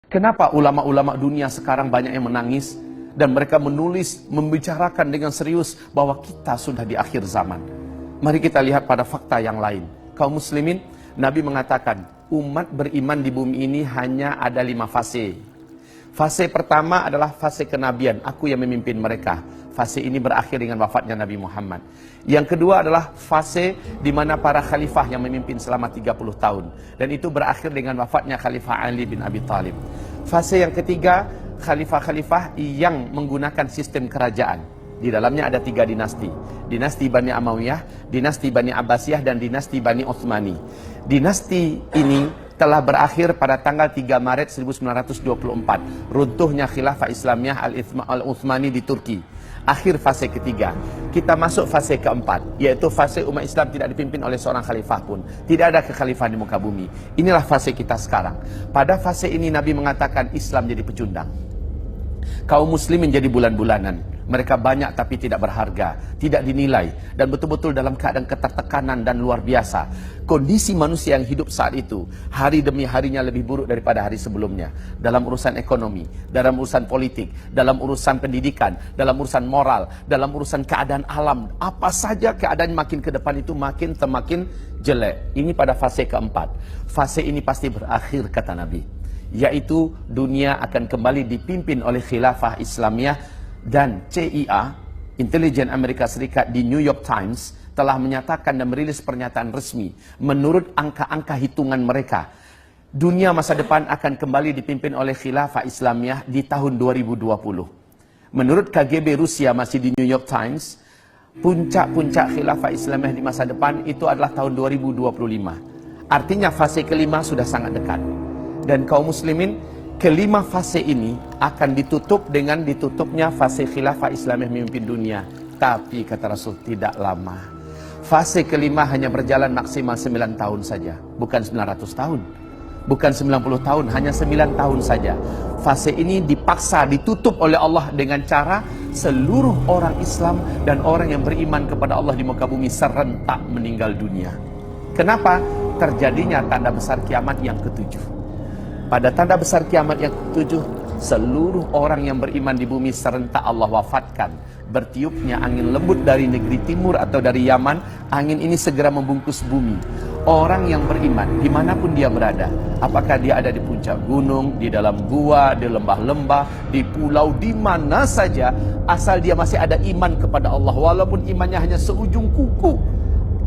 Kenapa ulama-ulama dunia sekarang banyak yang menangis dan mereka menulis, membicarakan dengan serius bahwa kita sudah di akhir zaman? Mari kita lihat pada fakta yang lain. Kaum muslimin, Nabi mengatakan umat beriman di bumi ini hanya ada 5 fase. Fase pertama adalah fase kenabian, aku yang memimpin mereka. Fase ini berakhir dengan wafatnya Nabi Muhammad. Yang kedua adalah fase di mana para khalifah yang memimpin selama 30 tahun. Dan itu berakhir dengan wafatnya Khalifah Ali bin Abi Thalib. Fase yang ketiga, khalifah-khalifah yang menggunakan sistem kerajaan. Di dalamnya ada 3 dinasti. Dinasti Bani Amawiyah, dinasti Bani Abbasiyah, dan dinasti Bani Utsmani. Dinasti ini telah berakhir pada tanggal 3 Maret 1924. Runtuhnya khilafah Islamiyah Al-Utsmani di Turki. Akhir fase ketiga. Kita masuk fase keempat, yaitu fase umat Islam tidak dipimpin oleh seorang khalifah pun. Tidak ada kekhalifahan di muka bumi. Inilah fase kita sekarang. Pada fase ini Nabi mengatakan Islam jadi pecundang. Kaum muslimin jadi bulan-bulanan. Mereka banyak tapi tidak berharga, tidak dinilai, dan betul-betul dalam keadaan ketertekanan dan luar biasa. Kondisi manusia yang hidup saat itu, hari demi harinya lebih buruk daripada hari sebelumnya. Dalam urusan ekonomi, dalam urusan politik, dalam urusan pendidikan, dalam urusan moral, dalam urusan keadaan alam. Apa saja keadaan makin ke depan itu makin semakin jelek. Ini pada fase keempat. Fase ini pasti berakhir, kata Nabi. Yaitu dunia akan kembali dipimpin oleh khilafah Islamiyah. Dan CIA, Intelijen Amerika Serikat, di New York Times telah menyatakan dan merilis pernyataan resmi. Menurut angka-angka hitungan mereka, dunia masa depan akan kembali dipimpin oleh khilafah Islamiyah di tahun 2020. Menurut KGB Rusia, masih di New York Times, puncak-puncak khilafah Islamiyah di masa depan itu adalah tahun 2025. Artinya fase kelima sudah sangat dekat. Dan kaum muslimin, kelima fase ini akan ditutup dengan ditutupnya fase khilafah Islamiyah memimpin dunia. Tapi kata Rasul, tidak lama. Fase kelima hanya berjalan maksimal 9 tahun saja. Bukan 900 tahun. Bukan 90 tahun, hanya 9 tahun saja. Fase ini dipaksa ditutup oleh Allah dengan cara seluruh orang Islam dan orang yang beriman kepada Allah di muka bumi serentak meninggal dunia. Kenapa? Terjadinya tanda besar kiamat yang ketujuh. Pada tanda besar kiamat yang ketujuh, seluruh orang yang beriman di bumi serentak Allah wafatkan. Bertiupnya angin lembut dari negeri timur atau dari Yaman, angin ini segera membungkus bumi. Orang yang beriman, dimanapun dia berada, apakah dia ada di puncak gunung, di dalam gua, di lembah-lembah, di pulau, di mana saja, asal dia masih ada iman kepada Allah, walaupun imannya hanya seujung kuku,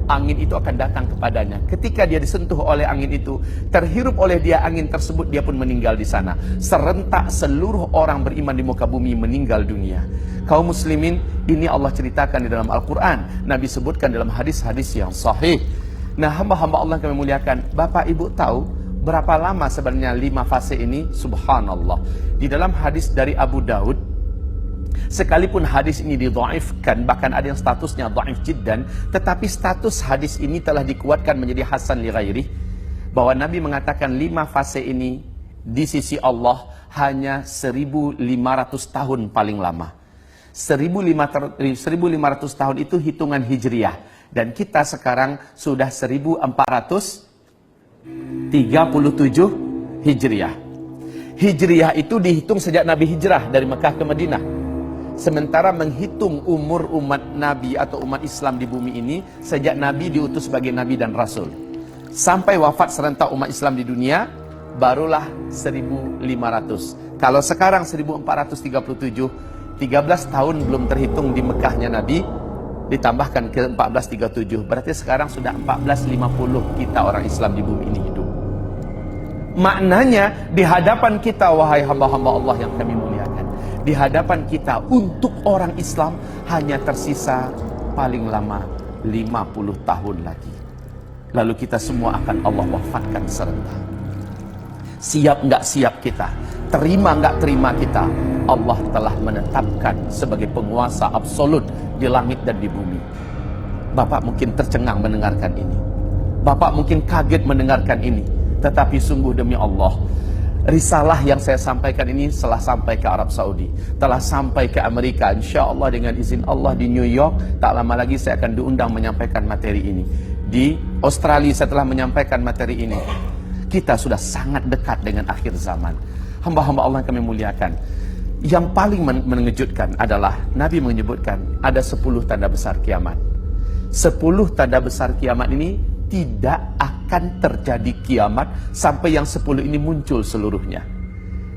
angin itu akan datang kepadanya. Ketika dia disentuh oleh angin itu, terhirup oleh dia angin tersebut, dia pun meninggal di sana. Serentak seluruh orang beriman di muka bumi meninggal dunia. Kaum muslimin, ini Allah ceritakan di dalam Al-Quran. Nabi sebutkan dalam hadis-hadis yang sahih. Nah, hamba-hamba Allah yang kami muliakan, Bapak Ibu tahu berapa lama sebenarnya 5 fase ini? Subhanallah. Di dalam hadis dari Abu Daud, sekalipun hadis ini didhaifkan, bahkan ada yang statusnya dhaif jiddan, tetapi status hadis ini telah dikuatkan menjadi hasan li ghairi, bahwa Nabi mengatakan 5 fase ini di sisi Allah hanya 1500 tahun paling lama. 1500 tahun itu hitungan hijriah, dan kita sekarang sudah 1437 hijriah. Hijriah itu dihitung sejak Nabi hijrah dari Mekah ke Madinah. Sementara menghitung umur umat Nabi atau umat Islam di bumi ini sejak Nabi diutus sebagai Nabi dan Rasul sampai wafat serentak umat Islam di dunia, barulah 1500. Kalau sekarang 1437, 13 tahun belum terhitung di Mekahnya Nabi, ditambahkan ke 1437, berarti sekarang sudah 1450 kita orang Islam di bumi ini hidup. Maknanya di hadapan kita, wahai hamba-hamba Allah yang kami muliakan, di hadapan kita untuk orang Islam hanya tersisa paling lama 50 tahun lagi. Lalu kita semua akan Allah wafatkan serentak. Siap nggak siap kita, terima nggak terima kita, Allah telah menetapkan sebagai penguasa absolut di langit dan di bumi. Bapak mungkin tercengang mendengarkan ini. Bapak mungkin kaget mendengarkan ini. Tetapi sungguh demi Allah, risalah yang saya sampaikan ini telah sampai ke Arab Saudi, telah sampai ke Amerika. Insya Allah dengan izin Allah di New York, tak lama lagi saya akan diundang menyampaikan materi ini. Di Australia saya telah menyampaikan materi ini. Kita sudah sangat dekat dengan akhir zaman. Hamba-hamba Allah yang kami muliakan, yang paling mengejutkan adalah Nabi menyebutkan ada 10 tanda besar kiamat. 10 tanda besar kiamat ini tidak akan terjadi kiamat sampai yang 10 ini muncul seluruhnya.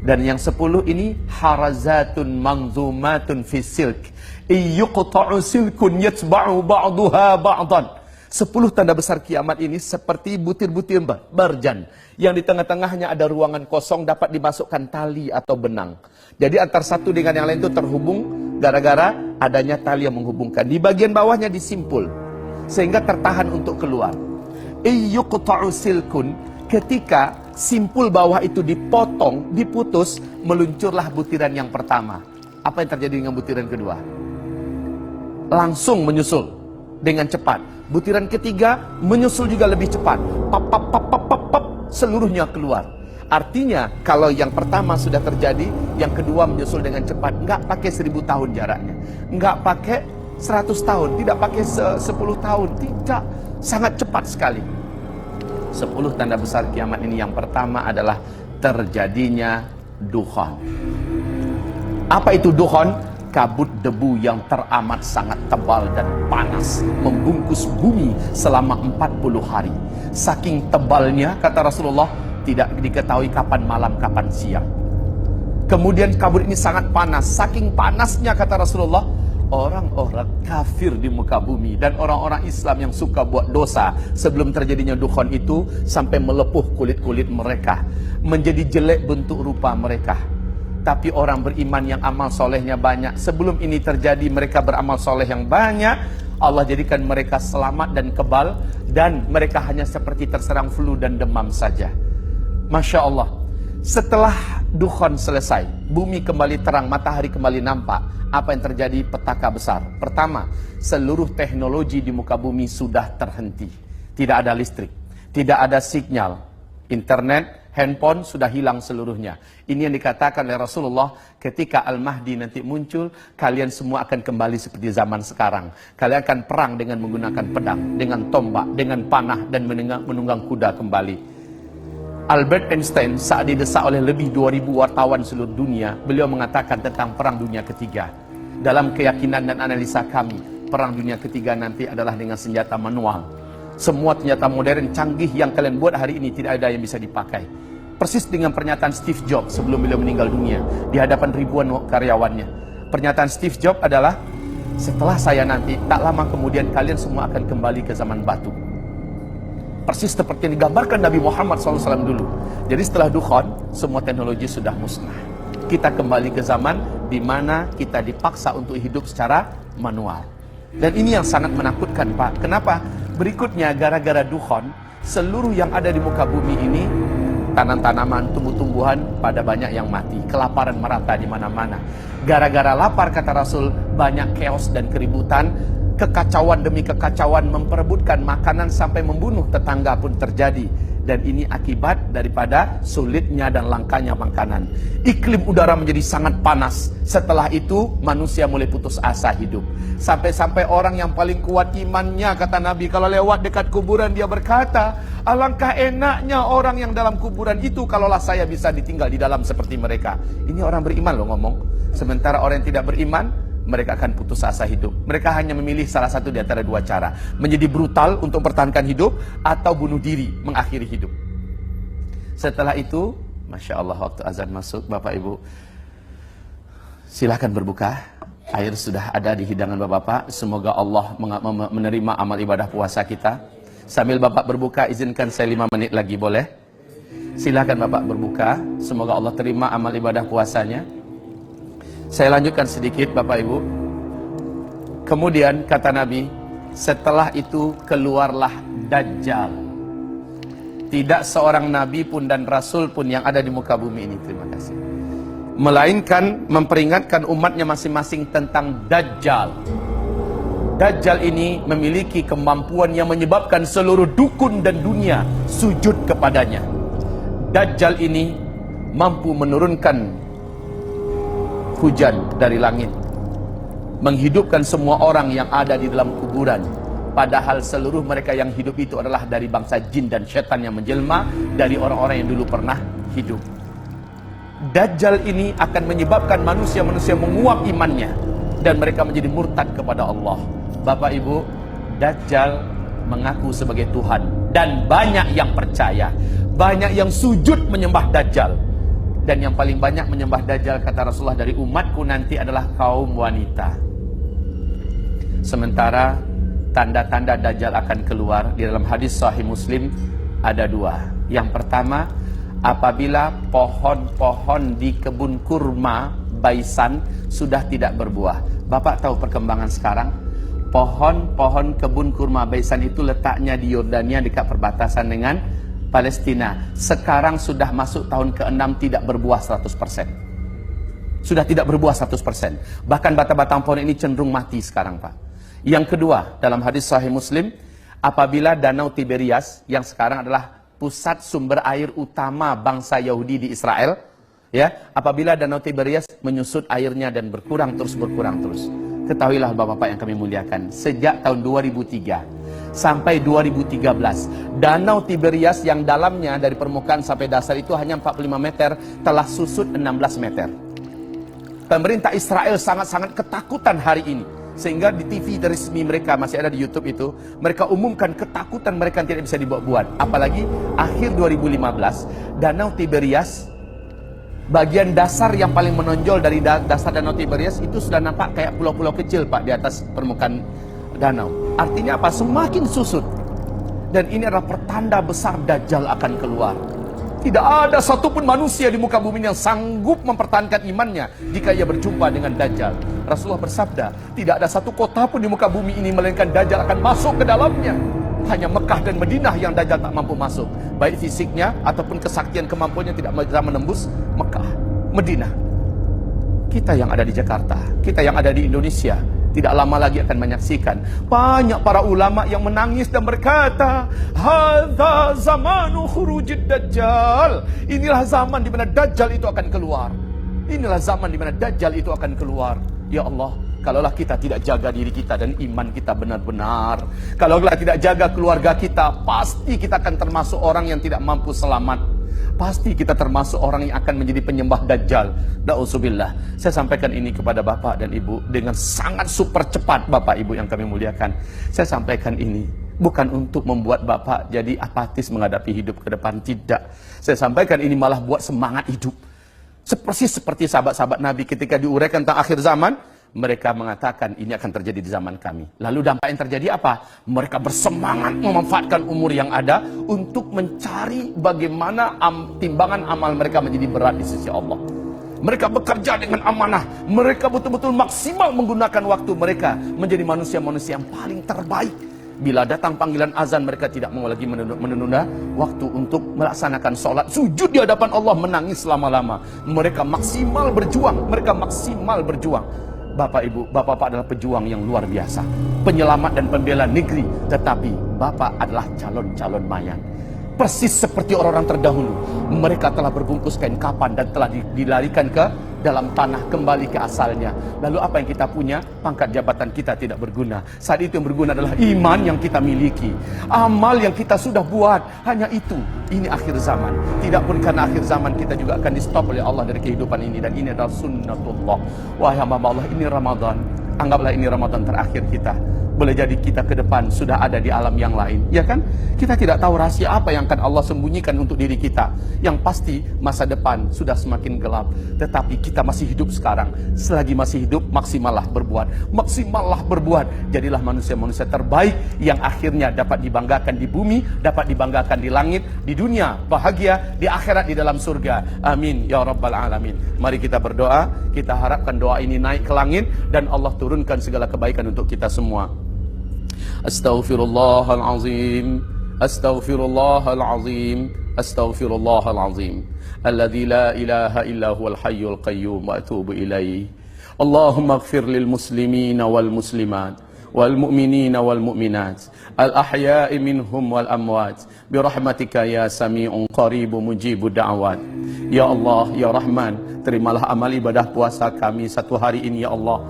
Dan yang 10 ini harazatun manzumatun fi silk iyuqta'u silkun yatba'u ba'duha ba'dan. 10 tanda besar kiamat ini seperti butir-butir berjan yang di tengah-tengahnya ada ruangan kosong, dapat dimasukkan tali atau benang. Jadi antar satu dengan yang lain itu terhubung gara-gara adanya tali yang menghubungkan. Di bagian bawahnya disimpul sehingga tertahan untuk keluar. Iyuqta'u silkun, ketika simpul bawah itu dipotong, diputus, meluncurlah butiran yang pertama. Apa yang terjadi dengan butiran kedua? Langsung menyusul dengan cepat. Butiran ketiga menyusul juga lebih cepat. Pap, pap, pap, pap, pap, pap, seluruhnya keluar. Artinya kalau yang pertama sudah terjadi, yang kedua menyusul dengan cepat. Enggak pakai 1000 tahun jaraknya, enggak pakai 100 tahun, tidak pakai 10 tahun, tidak, sangat cepat sekali. 10 tanda besar kiamat ini, yang pertama adalah terjadinya dukhan. Apa itu dukhan? Kabut debu yang teramat sangat tebal dan panas membungkus bumi selama 40 hari. Saking tebalnya, kata Rasulullah, tidak diketahui kapan malam, kapan siang. Kemudian kabut ini sangat panas. Saking panasnya, kata Rasulullah, orang-orang kafir di muka bumi dan orang-orang Islam yang suka buat dosa sebelum terjadinya dukhan itu sampai melepuh kulit-kulit mereka, menjadi jelek bentuk rupa mereka. Tapi orang beriman yang amal solehnya banyak, sebelum ini terjadi mereka beramal soleh yang banyak, Allah jadikan mereka selamat dan kebal, dan mereka hanya seperti terserang flu dan demam saja. Masya Allah. Setelah dukhan selesai, bumi kembali terang, matahari kembali nampak. Apa yang terjadi? Petaka besar. Pertama, seluruh teknologi di muka bumi sudah terhenti. Tidak ada listrik, tidak ada sinyal, internet, handphone sudah hilang seluruhnya. Ini yang dikatakan oleh Rasulullah, ketika Al-Mahdi nanti muncul, kalian semua akan kembali seperti zaman sekarang. Kalian akan perang dengan menggunakan pedang, dengan tombak, dengan panah, dan menunggang kuda kembali. Albert Einstein saat didesak oleh lebih 2000 wartawan seluruh dunia, beliau mengatakan tentang perang dunia ketiga. Dalam keyakinan dan analisa kami, perang dunia ketiga nanti adalah dengan senjata manual. Semua senjata modern canggih yang kalian buat hari ini tidak ada yang bisa dipakai. Persis dengan pernyataan Steve Jobs sebelum beliau meninggal dunia di hadapan ribuan karyawannya. Pernyataan Steve Jobs adalah, setelah saya nanti, tak lama kemudian kalian semua akan kembali ke zaman batu. Persis seperti yang digambarkan Nabi Muhammad SAW dulu. Jadi setelah dukhan, semua teknologi sudah musnah. Kita kembali ke zaman di mana kita dipaksa untuk hidup secara manual. Dan ini yang sangat menakutkan, Pak. Kenapa? Berikutnya, gara-gara dukhan, seluruh yang ada di muka bumi ini, tanam-tanaman, tumbuh-tumbuhan, pada banyak yang mati. Kelaparan merata di mana-mana. Gara-gara lapar, kata Rasul, banyak chaos dan keributan. Kekacauan demi kekacauan, memperebutkan makanan sampai membunuh tetangga pun terjadi. Dan ini akibat daripada sulitnya dan langkanya makanan. Iklim udara menjadi sangat panas. Setelah itu manusia mulai putus asa hidup. Sampai-sampai orang yang paling kuat imannya, kata Nabi, kalau lewat dekat kuburan dia berkata, alangkah enaknya orang yang dalam kuburan itu kalaulah saya bisa ditinggal di dalam seperti mereka. Ini orang beriman loh ngomong. Sementara orang yang tidak beriman, mereka akan putus asa hidup. Mereka hanya memilih salah satu di antara dua cara. Menjadi brutal untuk mempertahankan hidup, atau bunuh diri, mengakhiri hidup. Setelah itu, Masya Allah, waktu azan masuk, Bapak Ibu, silakan berbuka. Air sudah ada di hidangan Bapak-Bapak. Semoga Allah menerima amal ibadah puasa kita. Sambil Bapak berbuka, izinkan saya 5 menit lagi, boleh? Silakan Bapak berbuka. Semoga Allah terima amal ibadah puasanya. Saya lanjutkan sedikit, Bapak Ibu. Kemudian kata Nabi, setelah itu keluarlah Dajjal. Tidak seorang Nabi pun dan Rasul pun yang ada di muka bumi ini, terima kasih, melainkan memperingatkan umatnya masing-masing tentang Dajjal. Dajjal ini memiliki kemampuan yang menyebabkan seluruh dukun dan dunia sujud kepadanya. Dajjal ini mampu menurunkan hujan dari langit, menghidupkan semua orang yang ada di dalam kuburan, padahal seluruh mereka yang hidup itu adalah dari bangsa jin dan setan yang menjelma dari orang-orang yang dulu pernah hidup. Dajjal ini akan menyebabkan manusia-manusia menguap imannya dan mereka menjadi murtad kepada Allah. Bapak Ibu, Dajjal mengaku sebagai Tuhan dan banyak yang percaya, banyak yang sujud menyembah Dajjal. Dan yang paling banyak menyembah Dajjal, kata Rasulullah, dari umatku nanti adalah kaum wanita. Sementara tanda-tanda Dajjal akan keluar di dalam hadis Sahih Muslim ada dua. Yang pertama, apabila pohon-pohon di kebun kurma Baisan sudah tidak berbuah. Bapak tahu perkembangan sekarang? Pohon-pohon kebun kurma Baisan itu letaknya di Yordania dekat perbatasan dengan Palestina. Sekarang sudah masuk tahun ke-6 tidak berbuah 100%. Sudah tidak berbuah 100%. Bahkan batang-batang pohon ini cenderung mati sekarang, Pak. Yang kedua, dalam hadis Sahih Muslim, apabila Danau Tiberias yang sekarang adalah pusat sumber air utama bangsa Yahudi di Israel, ya, apabila Danau Tiberias menyusut airnya dan berkurang terus, ketahuilah Bapak-Bapak yang kami muliakan, sejak tahun 2003 sampai 2013, Danau Tiberias yang dalamnya dari permukaan sampai dasar itu hanya 45 meter, telah susut 16 meter. Pemerintah Israel sangat-sangat ketakutan hari ini, sehingga di TV resmi mereka, masih ada di YouTube itu, mereka umumkan ketakutan mereka tidak bisa dibuat-buat. Apalagi akhir 2015, Danau Tiberias, bagian dasar yang paling menonjol dari dasar Danau Tiberias itu sudah nampak kayak pulau-pulau kecil, Pak, di atas permukaan danau. Artinya apa? Semakin susut. Dan ini adalah pertanda besar Dajjal akan keluar. Tidak ada satupun manusia di muka bumi yang sanggup mempertahankan imannya jika ia berjumpa dengan Dajjal. Rasulullah bersabda, tidak ada satu kota pun di muka bumi ini melainkan Dajjal akan masuk ke dalamnya. Hanya Mekah dan Madinah yang Dajjal tak mampu masuk. Baik fisiknya ataupun kesaktian kemampuannya tidak bisa menembus Mekah, Madinah. Kita yang ada di Jakarta, kita yang ada di Indonesia, tidak lama lagi akan menyaksikan banyak para ulama yang menangis dan berkata, hadza zamanu khurujid Dajjal. Inilah zaman di mana Dajjal itu akan keluar. Inilah zaman di mana Dajjal itu akan keluar. Ya Allah, kalaulah kita tidak jaga diri kita dan iman kita benar-benar, kalaulah tidak jaga keluarga kita, pasti kita akan termasuk orang yang tidak mampu selamat. Pasti kita termasuk orang yang akan menjadi penyembah Dajjal. Na'udzubillah. Saya sampaikan ini kepada Bapak dan Ibu dengan sangat super cepat, Bapak Ibu yang kami muliakan. Saya sampaikan ini bukan untuk membuat Bapak jadi apatis menghadapi hidup ke depan, tidak. Saya sampaikan ini malah buat semangat hidup. Seperti sahabat-sahabat Nabi ketika diuraikan tentang akhir zaman, mereka mengatakan ini akan terjadi di zaman kami. Lalu dampak yang terjadi apa? Mereka bersemangat memanfaatkan umur yang ada untuk mencari bagaimana timbangan amal mereka menjadi berat di sisi Allah. Mereka bekerja dengan amanah. Mereka betul-betul maksimal menggunakan waktu mereka menjadi manusia-manusia yang paling terbaik. Bila datang panggilan azan, mereka tidak mau lagi menunda waktu untuk melaksanakan sholat, sujud di hadapan Allah, menangis lama-lama. Mereka maksimal berjuang. Mereka maksimal berjuang. Bapak Ibu, Bapak adalah pejuang yang luar biasa, penyelamat dan pembela negeri. Tetapi Bapak adalah calon-calon mayat. Persis seperti orang-orang terdahulu, mereka telah berbungkus kain kapan dan telah dilarikan ke dalam tanah, kembali ke asalnya. Lalu apa yang kita punya? Pangkat jabatan kita tidak berguna. Saat itu yang berguna adalah iman yang kita miliki, amal yang kita sudah buat. Hanya itu. Ini akhir zaman. Tidak pun karena akhir zaman kita juga akan di stop oleh Allah dari kehidupan ini. Dan ini adalah sunnatullah. Wahai hamba Allah, ini Ramadan. Anggaplah ini Ramadan terakhir kita. Boleh jadi kita ke depan sudah ada di alam yang lain, ya kan? Kita tidak tahu rahasia apa yang akan Allah sembunyikan untuk diri kita. Yang pasti masa depan sudah semakin gelap. Tetapi kita masih hidup sekarang. Selagi masih hidup, maksimallah berbuat. Maksimallah berbuat. Jadilah manusia-manusia terbaik yang akhirnya dapat dibanggakan di bumi, dapat dibanggakan di langit, di dunia bahagia, di akhirat di dalam surga. Amin ya rabbal alamin. Mari kita berdoa. Kita harapkan doa ini naik ke langit dan Allah turunkan segala kebaikan untuk kita semua. Astaghfirullahalazim, astaghfirullahalazim, astaghfirullahalazim, alladzi la ilaha illa huwal hayyul qayyum wa atubu ilaih. Allahumma ighfir lil muslimina wal muslimat wal mu'minina wal mu'minat al ahya'i minhum wal amwat birahmatika ya sami'un qaribu mujibu da'awat. Ya Allah, ya Rahman, terimalah amal ibadah puasa kami satu hari ini ya Allah.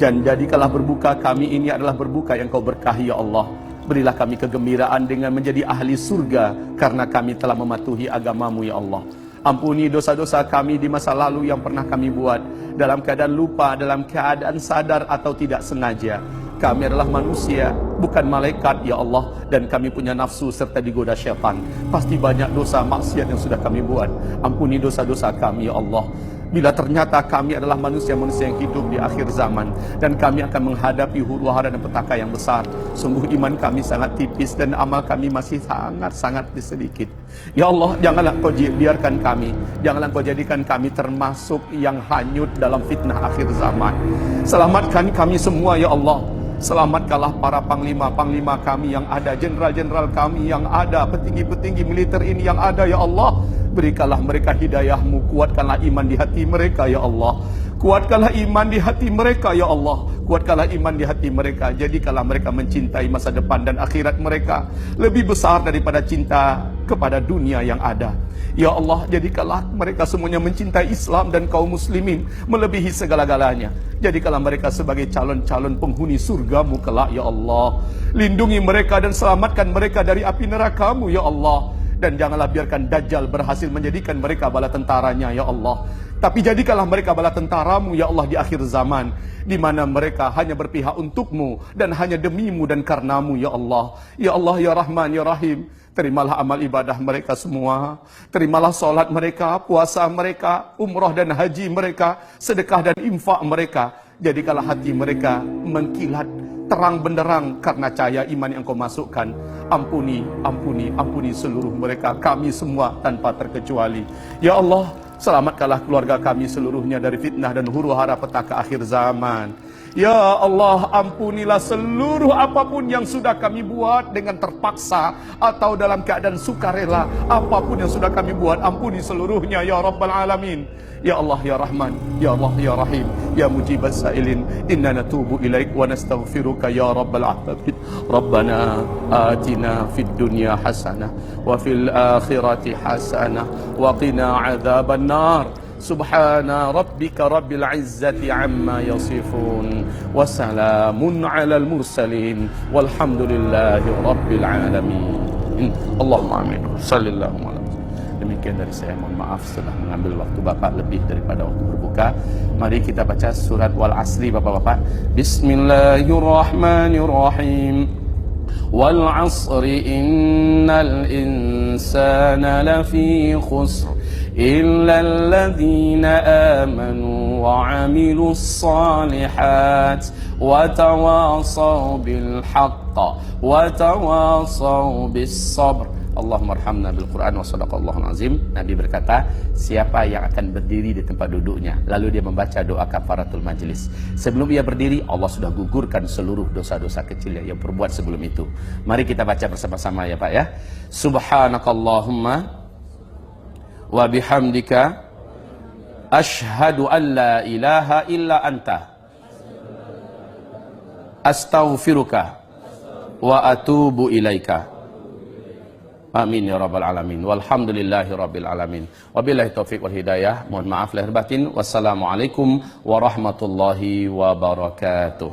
Dan jadikanlah berbuka kami ini adalah berbuka yang kau berkahi ya Allah. Berilah kami kegembiraan dengan menjadi ahli surga karena kami telah mematuhi agamamu ya Allah. Ampuni dosa-dosa kami di masa lalu yang pernah kami buat, dalam keadaan lupa, dalam keadaan sadar atau tidak sengaja. Kami adalah manusia, bukan malaikat ya Allah, dan kami punya nafsu serta digoda syaitan. Pasti banyak dosa maksiat yang sudah kami buat. Ampuni dosa-dosa kami ya Allah. Bila ternyata kami adalah manusia-manusia yang hidup di akhir zaman, dan kami akan menghadapi huru-hara dan petaka yang besar, sungguh iman kami sangat tipis dan amal kami masih sangat-sangat sedikit. Ya Allah, janganlah Kau biarkan kami, janganlah Kau jadikan kami termasuk yang hanyut dalam fitnah akhir zaman. Selamatkan kami semua ya Allah. Selamatkanlah para panglima-panglima kami yang ada, jenderal-jenderal kami yang ada, petinggi-petinggi militer ini yang ada ya Allah. Berikanlah mereka hidayah-Mu, kuatkanlah iman di hati mereka ya Allah. Kuatkanlah iman di hati mereka ya Allah. Kuatkanlah iman di hati mereka. Jadikanlah mereka mencintai masa depan dan akhirat mereka lebih besar daripada cinta kepada dunia yang ada. Ya Allah, jadikanlah mereka semuanya mencintai Islam dan kaum muslimin melebihi segala-galanya. Jadikanlah mereka sebagai calon-calon penghuni surga-Mu kelak ya Allah. Lindungi mereka dan selamatkan mereka dari api neraka-Mu ya Allah. Dan janganlah biarkan Dajjal berhasil menjadikan mereka bala tentaranya ya Allah. Tapi jadikanlah mereka bala tentara-Mu ya Allah di akhir zaman, di mana mereka hanya berpihak untuk-Mu dan hanya demi-Mu dan karena-Mu ya Allah. Ya Allah ya Rahman ya Rahim, terimalah amal ibadah mereka semua. Terimalah solat mereka, puasa mereka, umrah dan haji mereka, sedekah dan infak mereka. Jadikanlah hati mereka mengkilat terang benderang karena cahaya iman yang Kau masukkan. Ampuni, ampuni, ampuni seluruh mereka, kami semua tanpa terkecuali. Ya Allah, selamatkanlah keluarga kami seluruhnya dari fitnah dan huru-hara petaka akhir zaman. Ya Allah, ampunilah seluruh apapun yang sudah kami buat dengan terpaksa atau dalam keadaan sukarela. Apapun yang sudah kami buat, ampuni seluruhnya ya Rabbal Alamin. Ya Allah ya Rahman, Ya Allah ya Rahim, Ya Mujibas Sa'ilin, inna natubu ilaik wa nastaghfiruka ya Rabbal Alamin. Rabbana atina fid dunya hasanah wa fil akhirati hasanah wa qina adzaban nar. Subhana rabbika rabbil izzati amma yasifun wa salamun alal mursalin walhamdulillahi rabbil alamin. Allahumma amin. Sallallahu alaihi. Demikian dari saya, mohon maaf sudah mengambil waktu Bapak lebih daripada waktu berbuka. Mari kita baca surat Wal Asri Bapak-bapak. Bismillahirrahmanirrahim. Wal asri innal insana lafi khusr illa alladhina amanu wa 'amilus salihat wa tawasaw bil haqq wa tawasaw bis sabr. Allahumma arhamna bil Quran wa sadaqallahul azim. Nabi berkata, siapa yang akan berdiri di tempat duduknya lalu dia membaca doa kafaratul majlis, sebelum ia berdiri Allah sudah gugurkan seluruh dosa-dosa kecil yang perbuat sebelum itu. Mari kita baca bersama-sama ya Pak ya. Subhanakallahumma wa bihamdika asyhadu an la ilaha illa anta astaghfiruka wa atubu ilaika. Amin ya Rabbal Alamin. Walhamdulillahi Rabbil Alamin. Wabillahi taufiq wal hidayah. Mohon maaf lahir batin. Wassalamualaikum warahmatullahi wabarakatuh.